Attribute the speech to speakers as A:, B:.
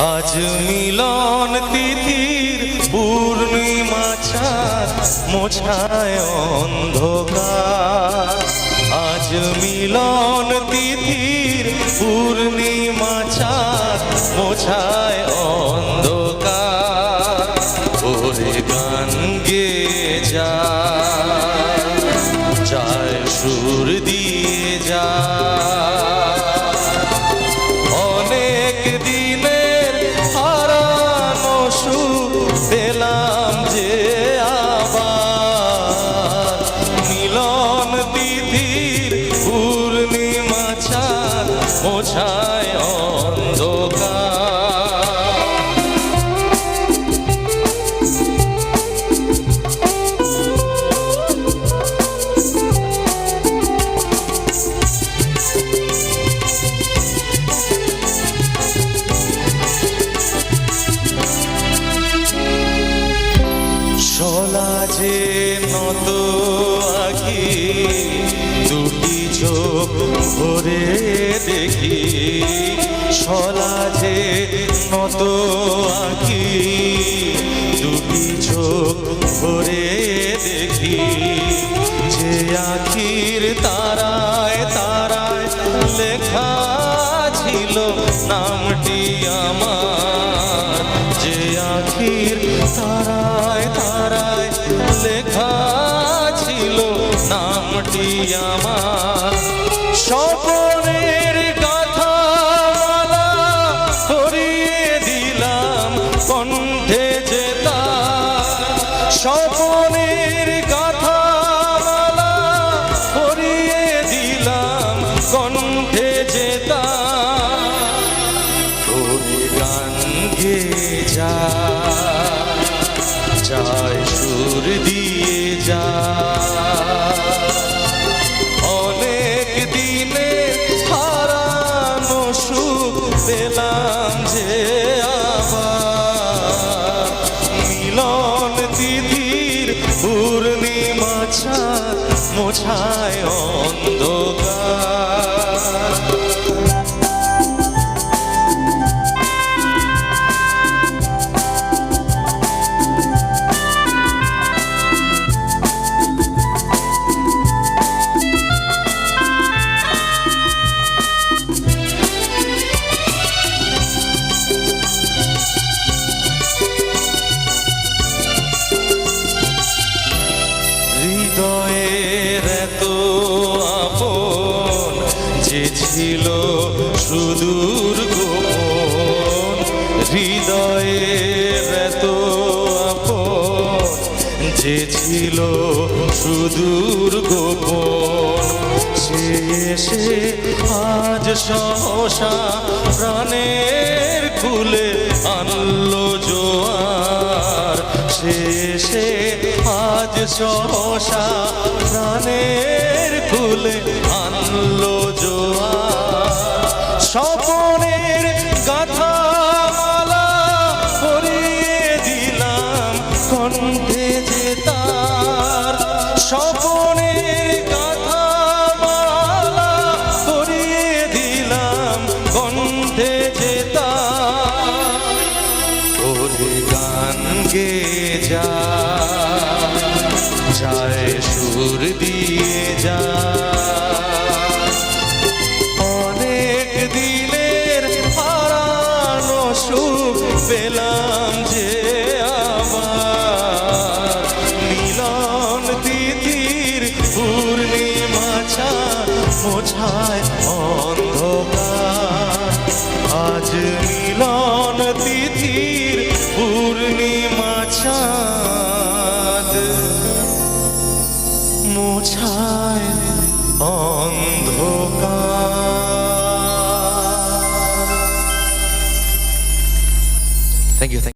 A: আজ মিলন তিথির পূর্ণিমা চাঁদ মোছায় অন্ধকার। আজ মিলন তিথির পূর্ণিমা চাঁদ মোছায় অন্ধকার। ওরে গান গেয়ে যায় সুর দিয়ে যা। অনেক দিনের হারানো সুখ পেলাম যে আবার। মিলন তিথির পূর্ণিমা চাঁদ মোছায় অন্ধকার। সলাজে নত আঁখি দুটি চোখ ভরে দেখি। সলাজে নত আঁখি দুটি চোখ ভরে দেখি। যে আঁখির তারায় তারায় লেখা ছিল নামটি আমার। যে আঁখির তারায় তারায় লেখা ছিল নামটি আমার। স্বপনের গাথা মালা করিয়ে দিলাম কণ্ঠে যে তার। স্বপনের গাথা মালা করিয়ে দিলাম কণ্ঠে যে তার। ওরে গান গেয়ে যায় সুর দিয়ে যা। অনেক দিনে হারানো সুখ পেলাম যে আবার। মিলন তিথির পূর্ণিমা চাঁদ মোছায় অন্ধকার। হৃদয়ের এত আপন যে ছিল সুদূর গোপন। হৃদয়ের এত আপন যে ছিল সুদূর গোপন। সে এসে আজ সহসা প্রাণের খুলে আনলো জোয়ার। সে এসে আজ সহসা প্রাণের খুলে আনলো জোয়ার। স্বপনের গাথা মালা করিয়ে দিলাম কণ্ঠে যে তার। স্বপনের গাথা মালা করিয়ে দিলাম কণ্ঠে যে তার। ওরে গান গেয়ে যায় সুর দিয়ে যা। অনেক দিনের হারানো সুখ পেলাম যে আবার। মিলন তিথির পূর্ণিমা চাঁদ মোছায় অন্ধকার। আজ মিলন তিথির পূর্ণিমা চাঁদ মোছায় অন্ধকার।